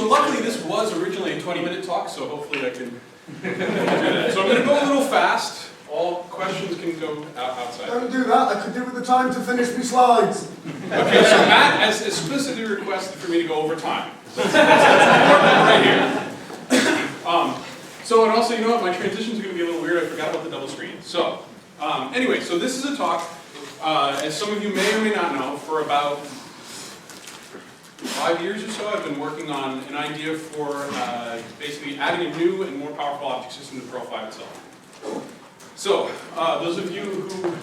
So luckily this was originally a 20-minute talk, so hopefully I can do that. So I'm going to go a little fast. All questions can go outside. Don't do that, I could do with the time to finish my slides. Okay, so Matt has explicitly requested for me to go over time. That's right here. So, and also, you know what, my transitions are going to be a little weird. I forgot about the double screen. So, anyway, so this is a talk, as some of you may or may not know, for about 5 years or so, I've been working on an idea for basically adding a new and more powerful object system to Perl 5 itself. So, those of you who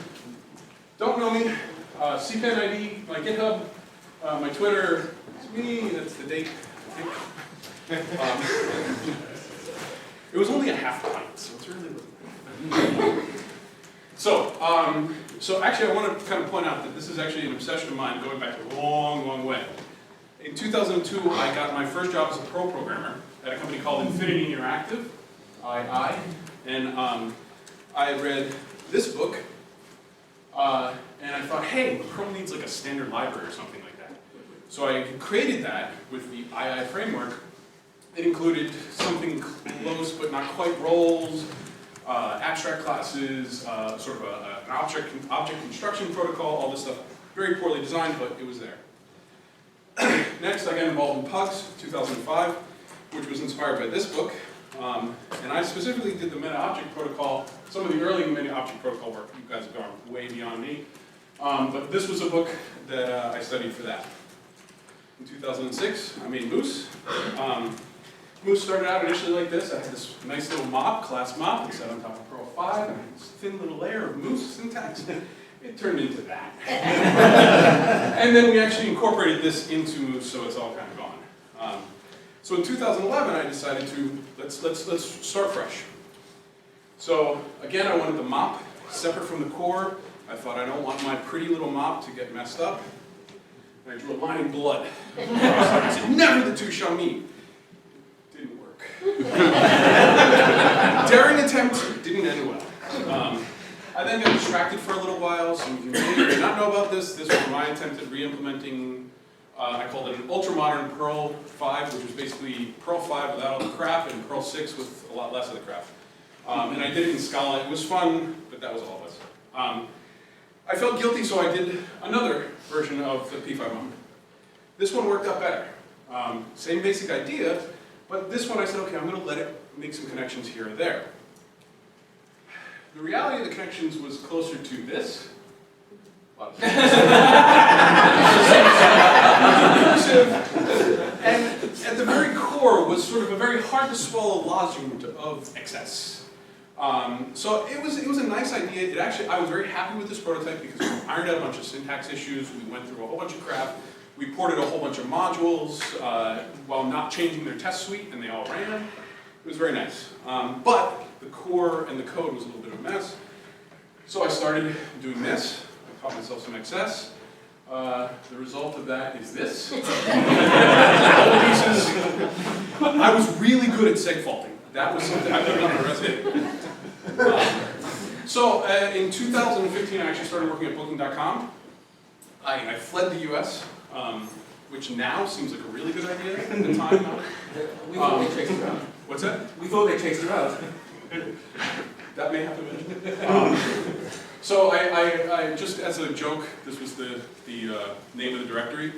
don't know me, CPAN ID, my GitHub, my Twitter, it's me, that's the date. It was only a half pint, so it's really little. So actually I want to kind of point out that this is actually an obsession of mine going back a long, long way. In 2002, I got my first job as a Perl programmer at a company called Infinity Interactive, II, and I read this book, and I thought, hey, Perl needs like a standard library or something like that. So I created that with the II framework. It included something close but not quite roles, abstract classes, sort of an object construction protocol, all this stuff. Very poorly designed, but it was there. Next, I got involved in Pugs, 2005, which was inspired by this book. And I specifically did the meta-object protocol. Some of the early meta-object protocol work, you guys have gone way beyond me. But this was a book that I studied for that. In 2006, I made Moose. Moose started out initially like this. I had this nice little mop, class mop, that sat on top of Perl 5, and this thin little layer of Moose syntax. It turned into that. And then we actually incorporated this into Moose, so it's all kind of gone. So in 2011, I decided to, let's start fresh. So again, I wanted the mop separate from the core. I thought I don't want my pretty little mop to get messed up. And I drew a line in blood. I said, never the two shall meet. Didn't work. Daring attempt, didn't end well. I then got distracted for a little while. Some of you may or may not know about this. This was my attempt at re-implementing, I called it an ultra-modern Perl 5, which was basically Perl 5 without all the crap, and Perl 6 with a lot less of the crap. And I did it in Scala. It was fun, but that was all it was. I felt guilty, so I did another version of the P5 mop. This one worked out better. Same basic idea, but this one I said, okay, I'm going to let it make some connections here or there. The reality of the connections was closer to this. And at the very core was sort of a very hard to swallow lozenge of excess. So it was a nice idea. It actually, I was very happy with this prototype because we ironed out a bunch of syntax issues. We went through a whole bunch of crap. We ported a whole bunch of modules while not changing their test suite, and they all ran. It was very nice. But the core and the code was a little bit of a mess. So I started doing this. I taught myself some excess. The result of that is this. All pieces. I was really good at seg faulting. That was something I put on my resume. So in 2015, I actually started working at Booking.com. I fled the US, which now seems like a really good idea at the time. We thought they chased you out. What's that? We thought they chased you out. That may have been. So I just as a joke, this was the name of the directory,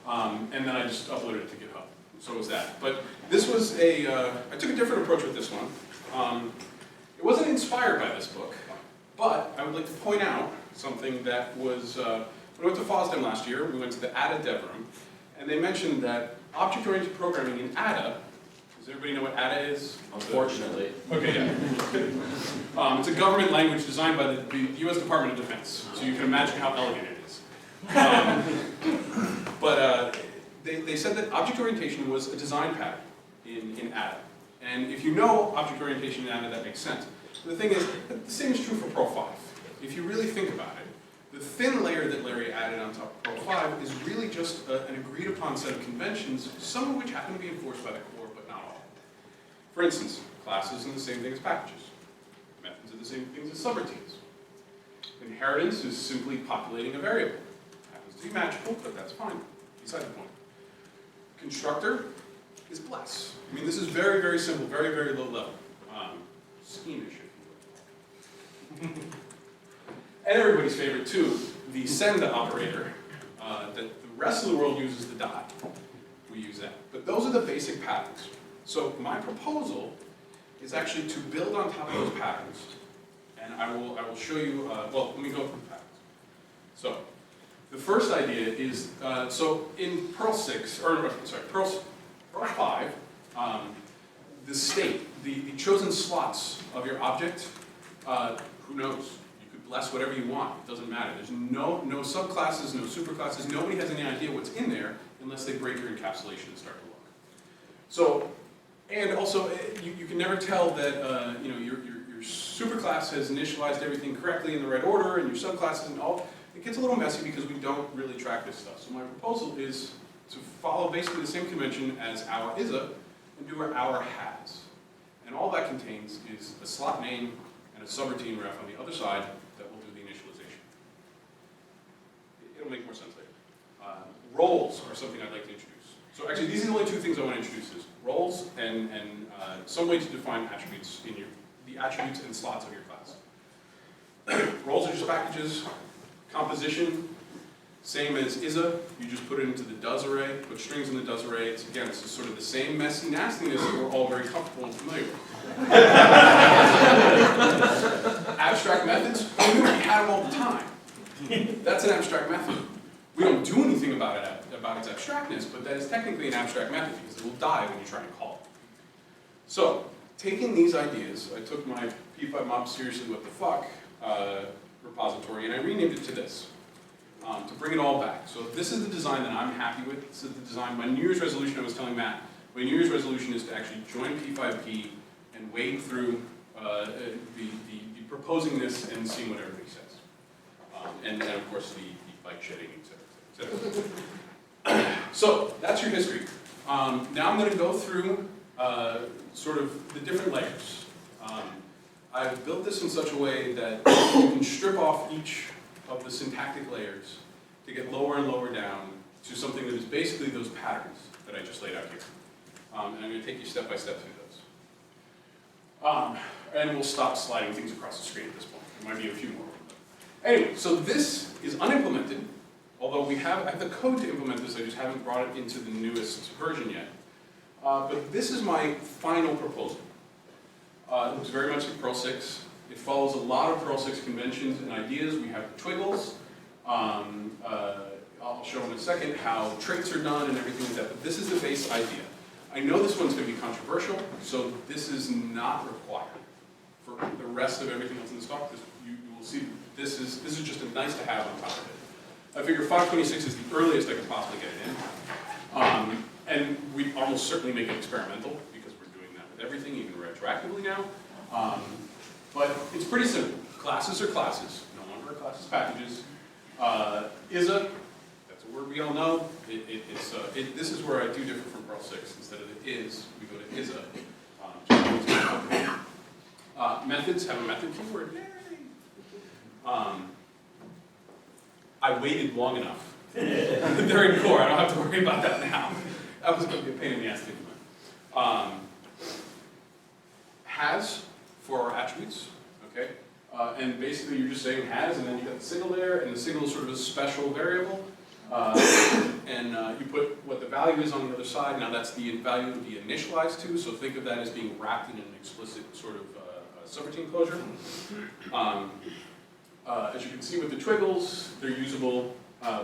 and then I just uploaded it to GitHub. So it was that. But this was I took a different approach with this one. It wasn't inspired by this book, but I would like to point out something that was, when I went to FOSDEM last year, we went to the ADA dev room, and they mentioned that object-oriented programming in ADA, does everybody know what ADA is? Unfortunately. Okay, yeah. It's a government language designed by the US Department of Defense, so you can imagine how elegant it is. But they said that object orientation was a design pattern in ADA. And if you know object orientation in ADA, that makes sense. The thing is, the same is true for Perl 5. If you really think about it, the thin layer that Larry added on top of Perl 5 is really just an agreed upon set of conventions, some of which happen to be enforced by the core, but not all. For instance, classes are the same thing as packages. Methods are the same things as subroutines. Inheritance is simply populating a variable. Happens to be magical, but that's fine. Beside the point. Constructor is bless. I mean, this is very, very simple, very, very low level. Schemish, if you will. And everybody's favorite too, the send operator, that the rest of the world uses the dot. We use that. But those are the basic patterns. So my proposal is actually to build on top of those patterns. And I will show you, well, let me go through the patterns. So the first idea is, so in Perl 6, or sorry, Perl 5, the state, the chosen slots of your object, who knows? You could bless whatever you want, it doesn't matter. There's no subclasses, no superclasses, nobody has any idea what's in there unless they break your encapsulation and start to look. So, and also, you can never tell that, you know, your superclass has initialized everything correctly in the right order, and your subclasses and all. It gets a little messy because we don't really track this stuff. So my proposal is to follow basically the same convention as our ISA and do our has. And all that contains is a slot name and a subroutine ref on the other side that will do the initialization. It'll make more sense later. Roles are something I'd like to introduce. So actually, these are the only two things I want to introduce: is roles and some way to define attributes in the attributes and slots of your class. Roles are just packages. Composition, same as ISA. You just put it into the does array. Put strings in the does array. It's sort of the same messy nastiness that we're all very comfortable and familiar with. Abstract methods, we have them all the time. That's an abstract method. We don't do anything about its abstractness, but that is technically an abstract method because it will die when you try and call it. So, taking these ideas, I took my P5 mob seriously what the fuck repository and I renamed it to this, to bring it all back. So this is the design that I'm happy with. This is the design. My New Year's resolution, I was telling Matt, my New Year's resolution is to actually join P5P and wade through the proposing this and seeing what everybody says. And of course the bike shedding, et cetera, et cetera. So that's your history. Now I'm going to go through sort of the different layers. I've built this in such a way that you can strip off each of the syntactic layers to get lower and lower down to something that is basically those patterns that I just laid out here. And I'm going to take you step by step through those. And we'll stop sliding things across the screen at this point. There might be a few more. Anyway, so this is unimplemented, although I have the code to implement this, I just haven't brought it into the newest version yet. But this is my final proposal. It looks very much like Perl 6. It follows a lot of Perl 6 conventions and ideas. We have the twiggles. I'll show in a second how traits are done and everything like that, but this is the base idea. I know this one's going to be controversial, so this is not required for the rest of everything else in the stock. You will see this is just a nice to have on top of it. I figure 526 is the earliest I could possibly get it in. And we almost certainly make it experimental because we're doing that with everything, even retroactively now. But it's pretty simple. Classes are classes. No longer are classes packages. ISA, that's a word we all know. This is where I do differ from Perl 6. Instead of the is, we go to ISA. Methods have a method keyword. Yay! I waited long enough. They're in core. I don't have to worry about that now. That was going to be a pain in the ass to implement. Has for our attributes, okay? And basically you're just saying has, and then you got the signal there, and the signal is sort of a special variable. And you put what the value is on the other side. Now that's the value to be initialized to, so think of that as being wrapped in an explicit sort of subroutine closure. As you can see with the twiggles, they're usable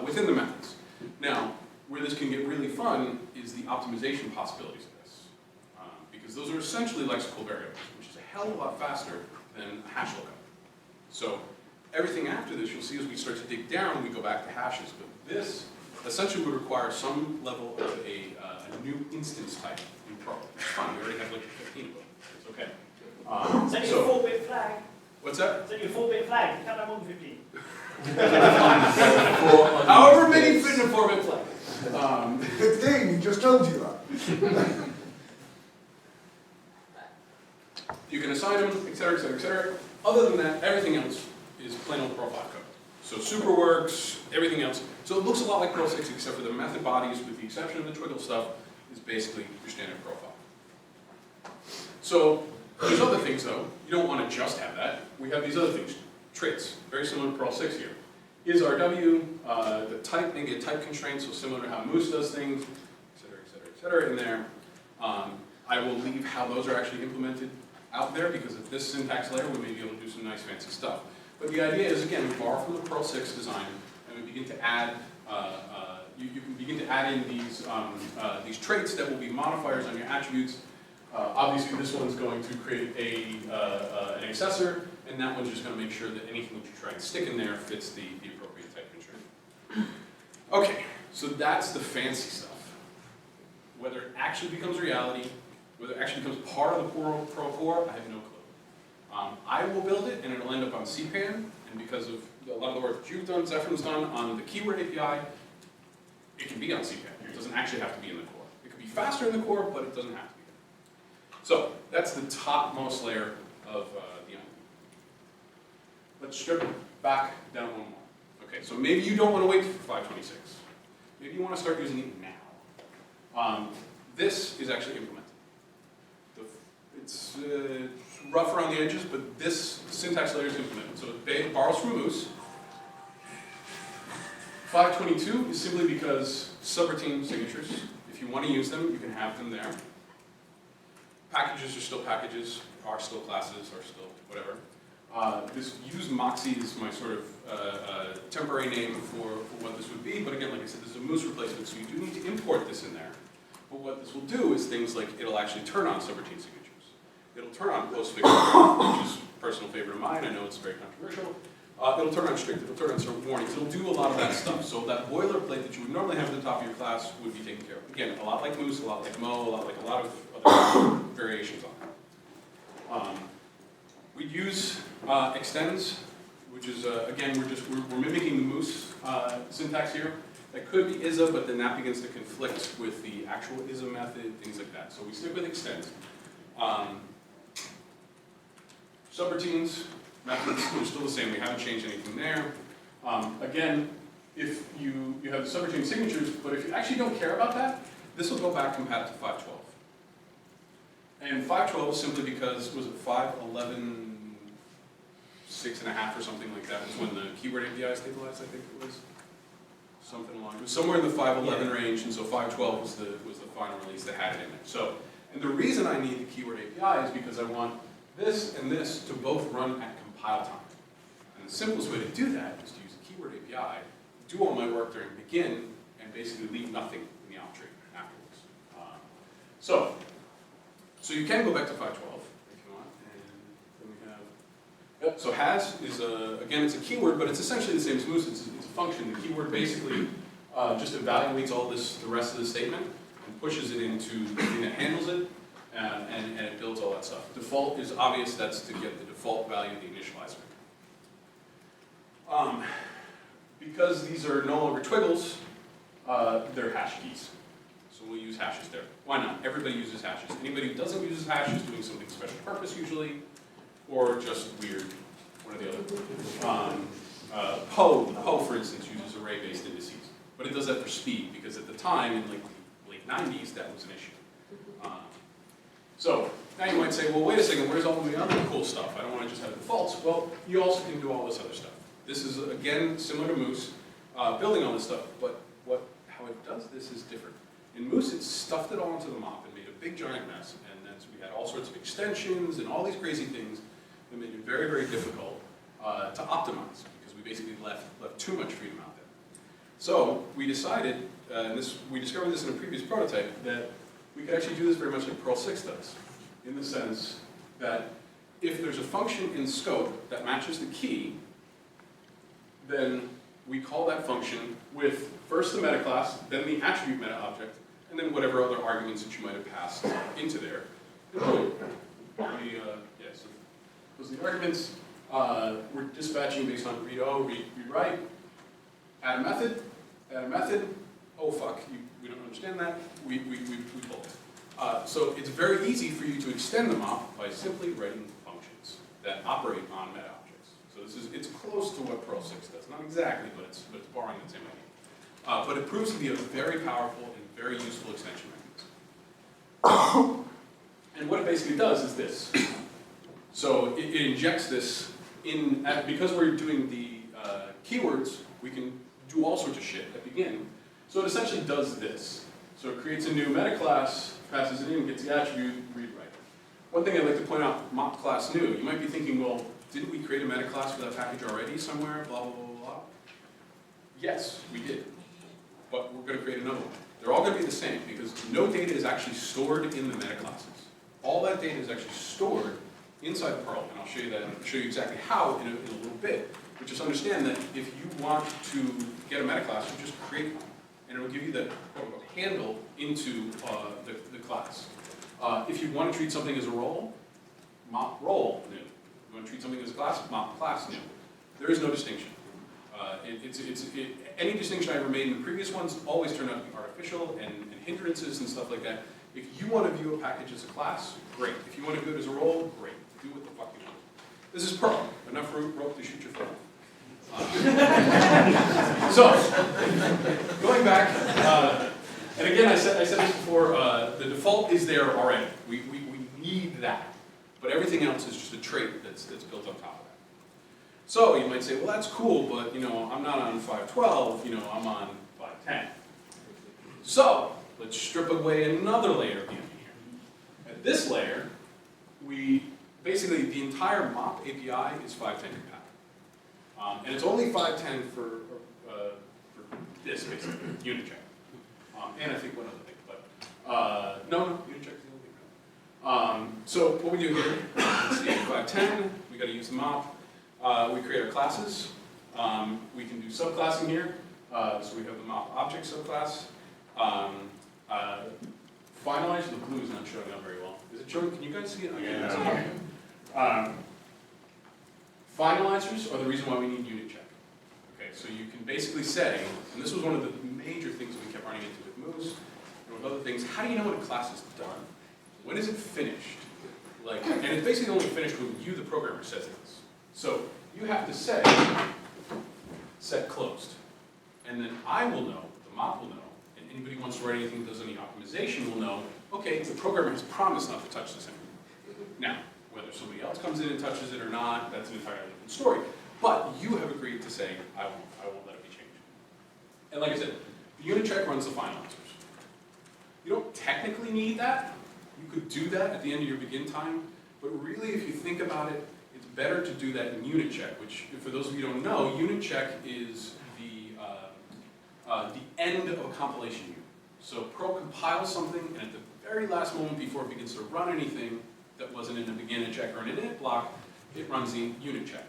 within the methods. Now, where this can get really fun is the optimization possibilities of this. Because those are essentially lexical variables, which is a hell of a lot faster than a hash lookup. So everything after this, you'll see as we start to dig down, we go back to hashes. But this essentially would require some level of a new instance type in Perl. It's fine, we already have like 15 of them. It's okay. It's only a 4-bit flag. What's that? It's only a 4-bit flag. You can't have more than 15. However many fit in a 4-bit flag. 15, he just told you that. You can assign them, et cetera, et cetera, et cetera. Other than that, everything else is plain old Perl 5 code. So super works, everything else. So it looks a lot like Perl 6 except for the method bodies, with the exception of the twiggle stuff, is basically your standard profile. So there's other things though. You don't want to just have that. We have these other things, traits, very similar to Perl 6 here. Is RW, the type, maybe a type constraint, so similar to how Moose does things, et cetera, in there. I will leave how those are actually implemented out there because at this syntax layer we may be able to do some nice fancy stuff. But the idea is, again, we borrow from the Perl 6 design and we begin to add, you can begin to add in these traits that will be modifiers on your attributes. Obviously this one's going to create an accessor, and that one's just going to make sure that anything that you try and stick in there fits the appropriate type constraint. Okay, so that's the fancy stuff. Whether it actually becomes reality, whether it actually becomes part of the Perl core, I have no clue. I will build it, and it'll end up on CPAN, and because of a lot of the work that you've done, Zephyr's done on the keyword API, it can be on CPAN. It doesn't actually have to be in the core. It could be faster in the core, but it doesn't have to be. So that's the topmost layer of the onion. Let's strip it back down one more. Okay, so maybe you don't want to wait for 526. Maybe you want to start using it now. This is actually implemented. It's rough around the edges, but this syntax layer is implemented. So it borrows from a Moose. 522 is simply because subroutine signatures. If you want to use them, you can have them there. Packages are still packages, are still classes, are still whatever. This use Moxie is my sort of temporary name for what this would be, but again, like I said, this is a Moose replacement, so you do need to import this in there. But what this will do is things like it'll actually turn on subroutine signatures. It'll turn on postfix, which is a personal favorite of mine. I know it's very controversial. It'll turn on strict, it'll turn on certain warnings. It'll do a lot of that stuff. So that boilerplate that you would normally have at the top of your class would be taken care of. Again, a lot like Moose, a lot like Mo, a lot like a lot of other variations on that. We'd use extends, which is, again, we're mimicking the Moose syntax here. That could be ISA, but then that begins to conflict with the actual ISA method, things like that. So we stick with extends. Subroutines, methods, they're still the same. We haven't changed anything there. Again, if you have the subroutine signatures, but if you actually don't care about that, this will go back compatible to 512. And 512 is simply because, was it 511, 6.5 or something like that was when the keyword API stabilized, I think it was. Something along, it was somewhere in the 511 range, and so 512 was the final release that had it in there. So, and the reason I need the keyword API is because I want this and this to both run at compile time. And the simplest way to do that is to use the keyword API, do all my work during begin, and basically leave nothing in the op tree afterwards. So you can go back to 512 if you want, and then we have. Yep. So has is again it's a keyword, but it's essentially the same as Moose. It's a function. The keyword basically just evaluates all this, the rest of the statement, and pushes it into the thing that handles it. And it builds all that stuff. Default is obvious, that's to get the default value of the initializer. Because these are no longer twiggles, they're hash keys. So we'll use hashes there. Why not? Everybody uses hashes. Anybody who doesn't use hashes is doing something special purpose usually, or just weird, one or the other. Poe, for instance, uses array-based indices. But it does that for speed, because at the time, in like the late 90s, that was an issue. So now you might say, well, wait a second, where's all the other cool stuff? I don't want to just have defaults. Well, you also can do all this other stuff. This is, again, similar to Moose, building all this stuff, but how it does this is different. In Moose, it stuffed it all into the mop and made a big giant mess, and then so we had all sorts of extensions and all these crazy things that made it very, very difficult to optimize, because we basically left too much freedom out there. So we decided, and we discovered this in a previous prototype, that we could actually do this very much like Perl 6 does, in the sense that if there's a function in scope that matches the key, then we call that function with first the meta class, then the attribute meta object, and then whatever other arguments that you might have passed into there. So those are the arguments. We're dispatching based on read-o, read-write, add a method, oh fuck, we don't understand that, we pull it. So it's very easy for you to extend the mop by simply writing functions that operate on meta objects. So it's close to what Perl 6 does. Not exactly, but it's borrowing the same idea. But it proves to be a very powerful and very useful extension mechanism. basically does is this. So it injects this in, because we're doing the keywords, we can do all sorts of shit at the beginning. So it essentially does this. So it creates a new meta class, passes it in, gets the attribute, read, write. One thing I'd like to point out, mop class new, you might be thinking, well, didn't we create a meta class for that package already somewhere, blah, blah, blah, blah. Yes, we did, but we're going to create another one. They're all going to be the same because no data is actually stored in the meta classes. All that data is actually stored inside Perl, and I'll show you that, and show you exactly how in a little bit. But just understand that if you want to get a meta class, you just create one, and it will give you the quote-unquote handle into the class. If you want to treat something as a role, mop role new. You want to treat something as a class, mop class new. There is no distinction. Any distinction I ever made in the previous ones always turned out to be artificial and hindrances and stuff like that. If you want to view a package as a class, great. If you want to view it as a role, great. Do what the fuck you want. This is Perl. Enough rope to shoot your foot off. So, going back, and again, I said this before, the default is there already. We need that. But everything else is just a trait that's built on top of that. So you might say, well, that's cool, but you know, I'm not on 5.12, you know, I'm on 5.10. So let's strip away another layer of the onion here. At this layer, basically the entire mop API is 5.10 compatible. And it's only 5.10 for this, basically, unit check. And I think one other thing, but no, unit check is the only thing. So what we do here, let's see, 5.10, we got to use the mop. We create our classes. We can do subclassing here. So we have the mop object subclass. Finalizer, the blue is not showing up very well. Is it showing? Can you guys see it? Okay. Finalizers are the reason why we need unit check. Okay, so you can basically say, and this was one of the major things we kept running into with Moose and with other things, how do you know when a class is done? When is it finished? And it's basically only finished when you, the programmer, says it is. So you have to say, set closed. And then I will know, the mop will know, and anybody who wants to write anything that does any optimization will know, okay, the programmer has promised not to touch this anymore. Now, whether somebody else comes in and touches it or not, that's an entirely different story. But you have agreed to say, I won't let it be changed. And like I said, the unit check runs the finalizers. You don't technically need that. You could do that at the end of your begin time, but really if you think about it, it's better to do that in unit check, which, for those of you who don't know, unit check is the end of a compilation unit. So Perl compiles something, and at the very last moment before it begins to run anything that wasn't in the begin check or an init block, it runs the unit check.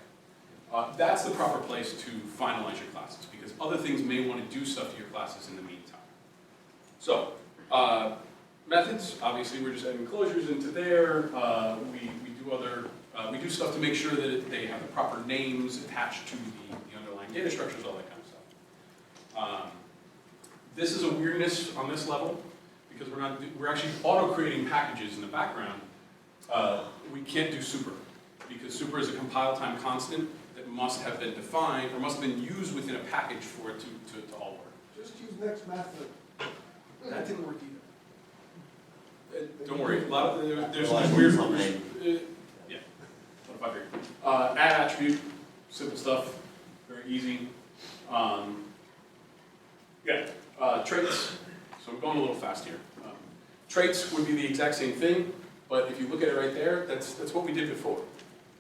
That's the proper place to finalize your classes, because other things may want to do stuff to your classes in the meantime. So, methods, obviously we're just adding closures into there. We do stuff to make sure that they have the proper names attached to the underlying data structures, all that kind of stuff. This is a weirdness on this level, because we're actually auto-creating packages in the background. We can't do super, because super is a compile time constant that must have been defined, or must have been used within a package for it to all work. Just use next method. That didn't work either. Don't worry, a lot of there's weird yeah. What if I add attribute, simple stuff, very easy. Traits. So I'm going a little fast here. Traits would be the exact same thing, but if you look at it right there, that's what we did before.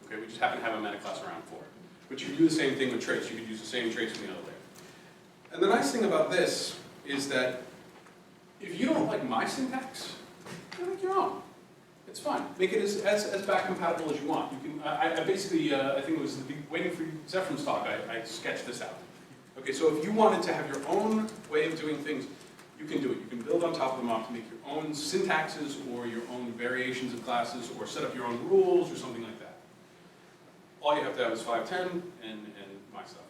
Okay, we just happen to have a meta class around for it. But you could do the same thing with traits. You could use the same traits from the other layer. And the nice thing about this is that if you don't like my syntax, make your own. It's fine. Make it as back compatible as you want. You can. I basically, I think it was waiting for Zephram's talk. I sketched this out. Okay, so if you wanted to have your own way of doing things, you can do it. You can build on top of the mop to make your own syntaxes or your own variations of classes, or set up your own rules or something like that. All you have to have is 5.10 and my stuff.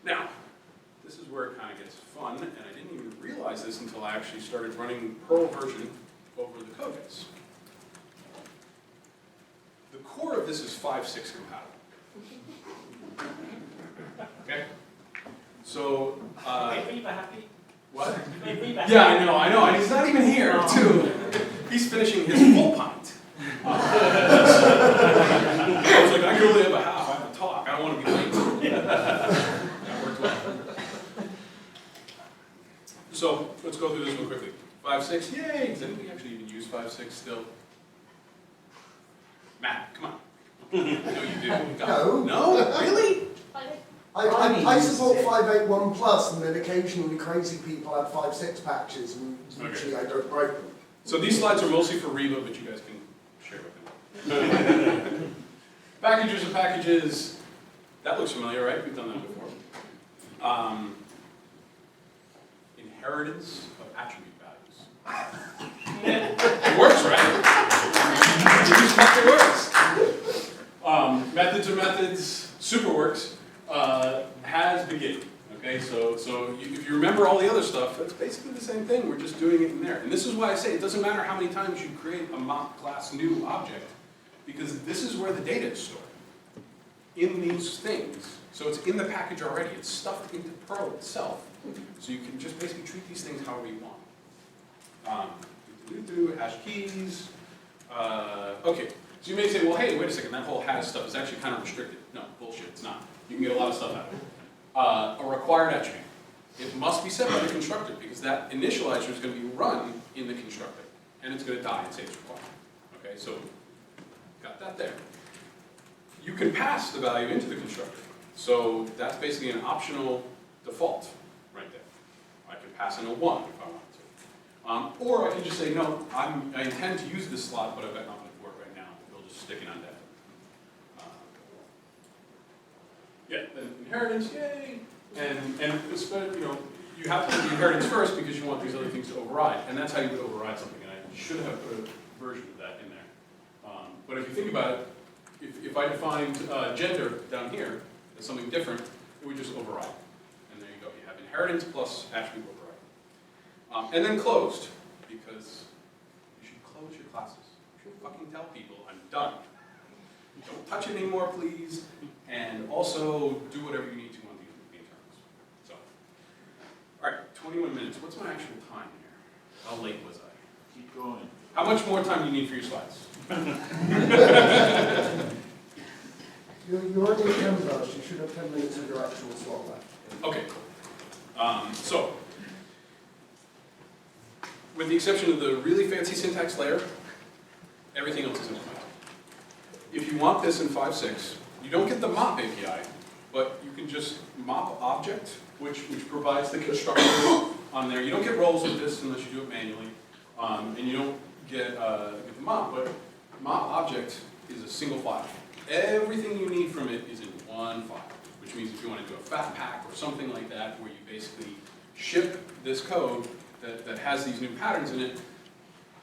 Now, this is where it kind of gets fun, and I didn't even realize this until I actually started running Perl version over the code base. The core of this is 5.6 compatible. Okay? So, Wait, Reba happy? what? Wait, Reba Yeah, I know, and he's not even here, too. He's finishing his full pint. anybody actually even use 5.6 still? Matt, come on. I know you do. No. No? Really? I support 581 plus, and then occasionally crazy people have 5.6 patches, and usually I don't break them. So these slides are mostly for Reba, but you guys can share with them. Packages and packages. That looks familiar, right? We've done that before. Inheritance of attribute values. It works, right? It works. Methods are methods. Super works. Has beginning. Okay, so if you remember all the other stuff, that's basically the same thing. We're just doing it in there. And this is why I say it doesn't matter how many times you create a mock class new object, because this is where the data is stored. In these things. So it's in the package already. It's stuffed into Perl itself. So you can just basically treat these things however you want. Hash keys. Okay, so you may say, well, hey, wait a second, that whole hash stuff is actually kind of restricted. No, bullshit, it's not. You can get a lot of stuff out of it. A required attribute. It must be set by the constructor because that initializer is going to be run in the constructor. And it's going to die and say it's required. Okay, so got that there. You can pass the value into the constructor. So that's basically an optional default right there. I can pass in a 1 if I want to. Or I can just say, no, I intend to use this slot, but I've got nothing for it right now. We'll just stick it on that. Yeah, then inheritance, yay! And you have to do the inheritance first because you want these other things to override. And that's how you would override something. And I should have put a version of that in there. But if you think about it, if I defined gender down here as something different, it would just override. And there you go. You have inheritance plus attribute override. And then closed, because you should close your classes. You should fucking tell people, I'm done. Don't touch it anymore, please. And also do whatever you need to on the terms. So, all right, 21 minutes. What's my actual time here? How late was I? Keep going. How much more time do you need for your slides? You're already at 10 verse, you should have 10 minutes of your actual slot left. Okay, cool. So, with the exception of the really fancy syntax layer, everything else is implemented. If you want this in 5.6, you don't get the mop API, but you can just mop object, which provides the constructor on there. You don't get roles with this unless you do it manually, and you don't get the mop, but mop object is a single file. Everything you need from it is in one file, which means if you want to do a fat pack or something like that, where you basically ship this code that has these new patterns in it,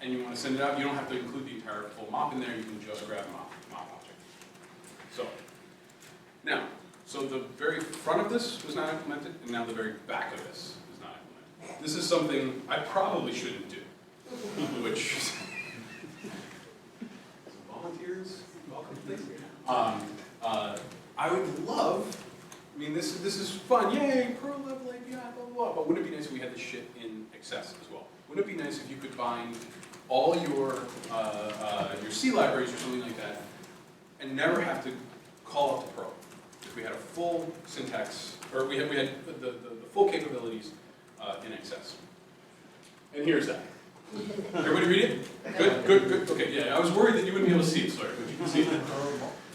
and you want to send it out, you don't have to include the entire full mop in there, you can just grab mop object. So, now, so the very front of this was not implemented, and now the very back of this is not implemented. This is something I probably shouldn't do, which, volunteers, welcome to this. I would love, I mean, this is fun, yay, Perl level API, blah, blah, blah, but wouldn't it be nice if we had this shit in Access as well? Wouldn't it be nice if you could bind all your C libraries or something like that and never have to call up to Perl? If we had a full syntax, or we had the full capabilities in Access. And here's that. Everybody read it? Good. Okay, yeah, I was worried that you wouldn't be able to see it, sorry, but you can see it.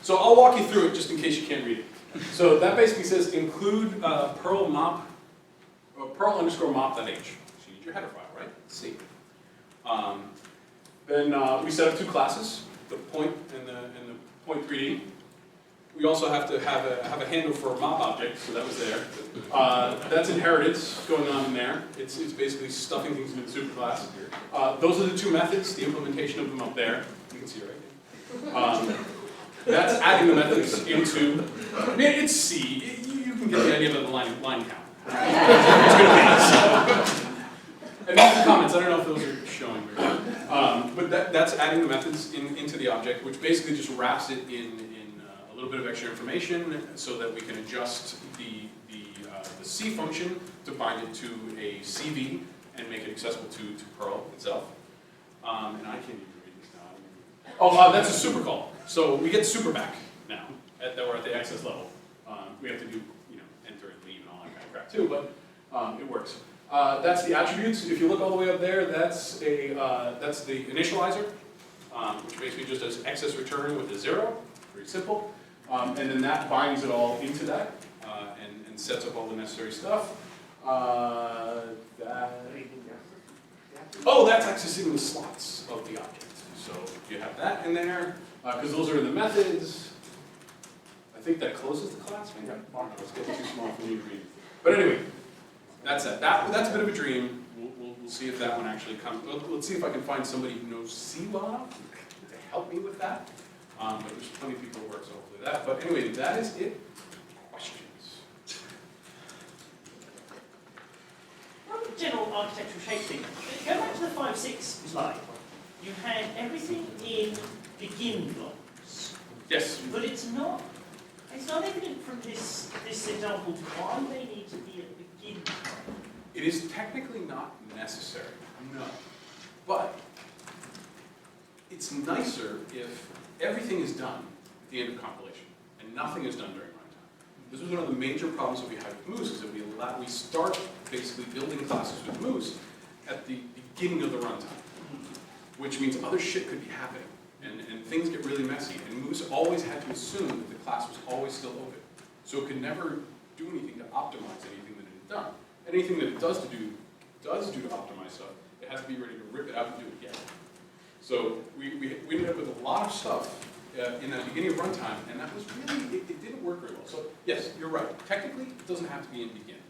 So I'll walk you through it just in case you can't read it. So that basically says include Perl mop, Perl underscore mop.h. So you need your header file, right? Let's see. Then we set up two classes, the point and the point 3D. We also have to have a handle for a mop object, so that was there. That's inheritance going on in there. It's basically stuffing things into the superclass. Those are the two methods, the implementation of them up there. You can see it right there. That's adding the methods into, I mean, it's C. You can get the idea of the line count. It's going to be so. And these are comments, I don't know if those are showing very well. But that's adding the methods into the object, which basically just wraps it in a little bit of extra information so that we can adjust the C function to bind it to a CV and make it accessible to Perl itself. And I can't even read this now. Oh, that's a super call. So we get super back now that we're at the access level. We have to do, enter and leave and all that kind of crap too, but it works. That's the attributes. If you look all the way up there, that's the initializer, which basically just does excess return with a 0. Very simple. And then that binds it all into that and sets up all the necessary stuff. Oh, that's accessing the slots of the object. So you have that in there, because those are in the methods. I think that closes the class, maybe? I don't know, it's getting too small for me to read. But anyway, that's it. That's a bit of a dream. We'll see if that one actually comes. Let's see if I can find somebody who knows C well enough to help me with that. But there's plenty of people who work, so hopefully that. But anyway, that is it. Questions? General architectural shape thing. Go back to the 5-6 slide. You had everything in begin blocks. Yes. But it's not evident from this example why they need to be at begin point. It is technically not necessary, no. But it's nicer if everything is done at the end of compilation and nothing is done during runtime. This was one of the major problems that we had with Moose, is that we start basically building classes with Moose at the beginning of the runtime, which means other shit could be happening and things get really messy. And Moose always had to assume that the class was always still open. So it could never do anything to optimize anything that it had done. Anything that it does do to optimize stuff, it has to be ready to rip it out and do it again. So we ended up with a lot of stuff in that beginning of runtime, and that was really, it didn't work very well. So yes, you're right. Technically, it doesn't have to be in begin.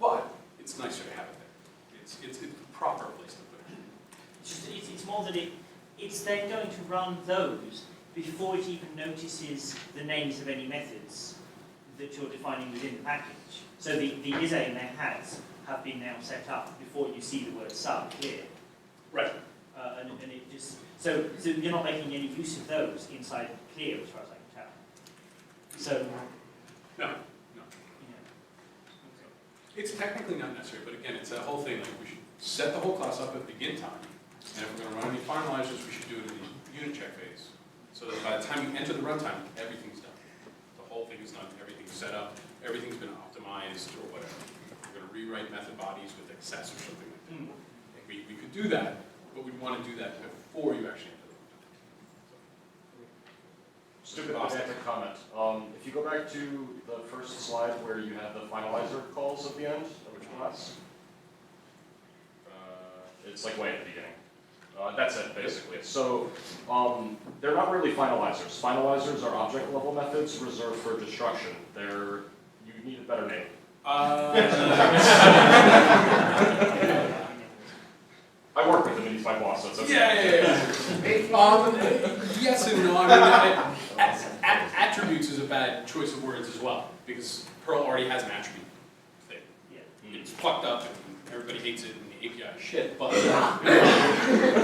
But it's nicer to have it there. It's a proper place to put it. It's more that it's then going to run those before it even notices the names of any methods that you're defining within the package. So the is a and their has have been now set up before you see the word sub clear. Right. And it just, so you're not making any use of those inside clear as far as I can tell. So, No. yeah. It's technically not necessary, but again, it's that whole thing, like we should set the whole class up at begin time, and if we're going to run any finalizers, we should do it in the unit check phase, so that by the time you enter the runtime, everything's done. The whole thing is done, everything's set up, everything's been optimized, or whatever. We're going to rewrite method bodies with excess or something like that. And we could do that, but we'd want to do that before you actually enter the runtime. Stupid pedantic comment. If you go back to the first slide where you have the finalizer calls at the end of each class, it's like way at the beginning. That's it, basically. So they're not really finalizers. Finalizers are object level methods reserved for destruction. You need a better name. I work with them, and he's my boss, so it's okay. Yes and no. I mean, attributes is a bad choice of words as well, because Perl already has an attribute thing. Yeah. It's fucked up, and everybody hates it, and the API is shit, but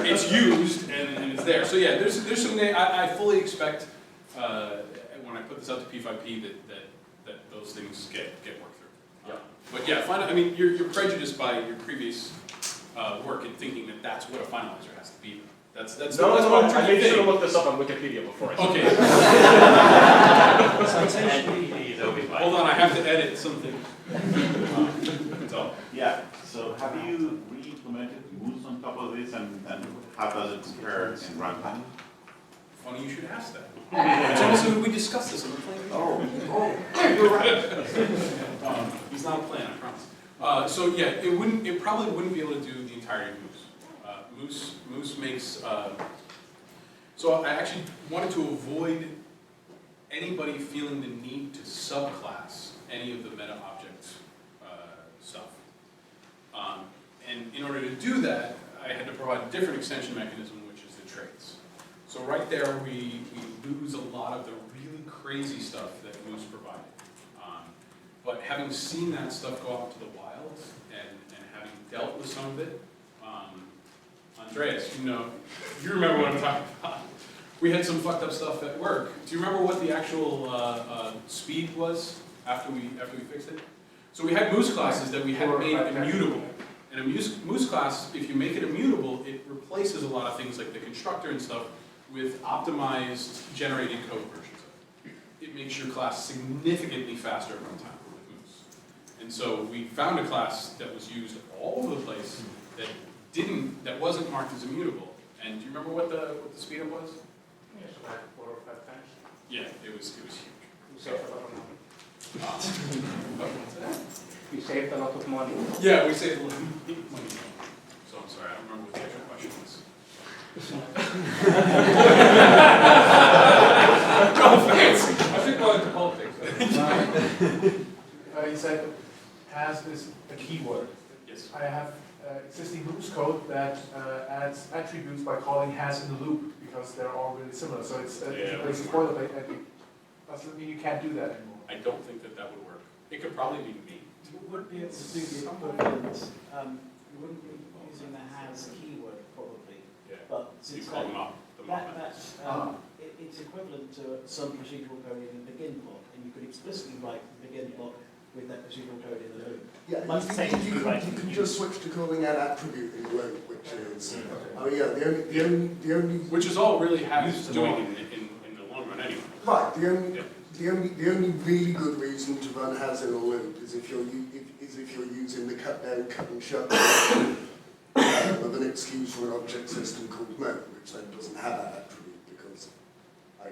it's used, and it's there. So yeah, there's some, I fully expect, when I put this out to P5P, that those things get worked through. Yeah. But yeah, I mean, you're prejudiced by your previous work in thinking that that's what a finalizer has to be. That's No, what I'm I trying to made sure to think. look this up on Wikipedia before I Okay. Hold on, I have to edit something. That's all. Yeah, so have you re-implemented Moose on top of this, and how does it compare in runtime? Funny you should ask that. It's almost we discussed this on the plane. You're right. He's not a plan, I promise. So yeah, it probably wouldn't be able to do the entirety of Moose. Moose makes, so I actually wanted to avoid anybody feeling the need to subclass any of the meta object stuff. And in order to do that, I had to provide a different extension mechanism, which is the traits. So right there, we lose a lot of the really crazy stuff that Moose provided. But having seen that stuff go out into the wild and having dealt with some of it, Andreas, you remember what I'm talking about. We had some fucked up stuff at work. Do you remember what the actual speed was after we fixed it? So we had Moose classes that we had made immutable. And a Moose class, if you make it immutable, it replaces a lot of things like the constructor and stuff with optimized generated code versions of it. It makes your class significantly faster at runtime with Moose. And so we found a class that was used all over the place that wasn't marked as immutable. And do you remember what the speed up was? Yes, like 4 or 5 times. Yeah, it was huge. You saved a lot of money. What's that? You saved a lot of money. Yeah, we saved a lot of money. So I'm sorry, I don't remember what the actual question was. No offense. I think we're into politics. You said has is a keyword. Yes. I have existing loops code that adds attributes by calling has in the loop because they're all really similar. So it's Yeah. a basic boilerplate. Doesn't mean you can't do that anymore. I don't think that would work. It could probably be me. You wouldn't be able to do the equivalent, you wouldn't be using the has keyword probably, Yeah. but You since call them up. it's equivalent to some procedural code in the begin block, and you could explicitly write the begin block with that procedural code in the loop. Yeah, Like you can just switch to calling an attribute in the loop, which is, I mean, yeah, the only, Which is all really has doing in the long run anyway. right, the only really good reason to run has in a loop is if you're using the cut down, cut and shut of an excuse for an object system called mode, which then doesn't have that attribute because I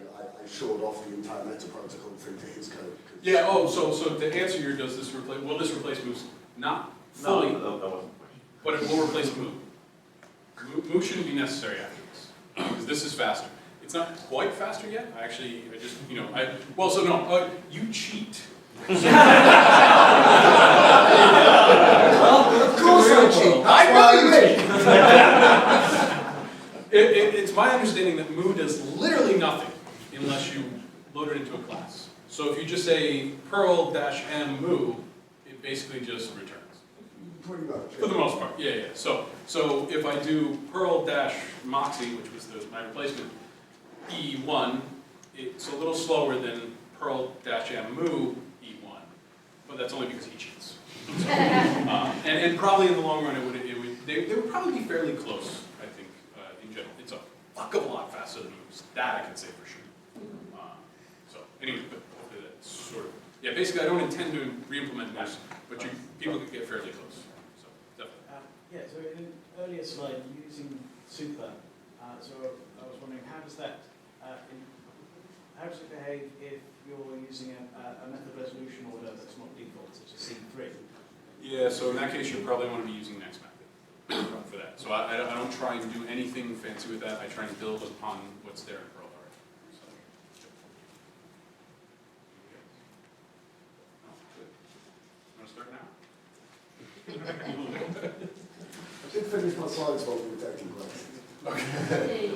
shored off the entire meta protocol thing to his code. Yeah, oh, so the answer here, will this replace moves? Not fully, No, that wasn't the question. but it will replace move. Move shouldn't be necessary after this, because this is faster. It's not quite faster yet, I just, you cheat. Of course I cheat, that's why I It's my understanding that moo does literally nothing unless you load it into a class. So if you just say Perl-m moo, it basically just returns. Pretty much. For the most part, yeah. So if I do Perl-moxie, which was my replacement, E1, it's a little slower than Perl-m moo E1, but that's only because he cheats. And probably in the long run, they would probably be fairly close, I think, in general. It's a fuck of a lot faster than moves. That I can say for sure. So anyway, but hopefully that's sort of, yeah, basically I don't intend to re-implement moves, but people could get fairly close. So definitely. Yeah, so in an earlier slide, using super, so I was wondering how does that, how does it behave if you're using a method resolution order that's not default, such as C3? Yeah, so in that case, you probably want to be using next method for that. So I don't try and do anything fancy with that. I try and build upon what's there in Perl already. So, good. Want to start now? did finish my slides while we were taking questions. Okay.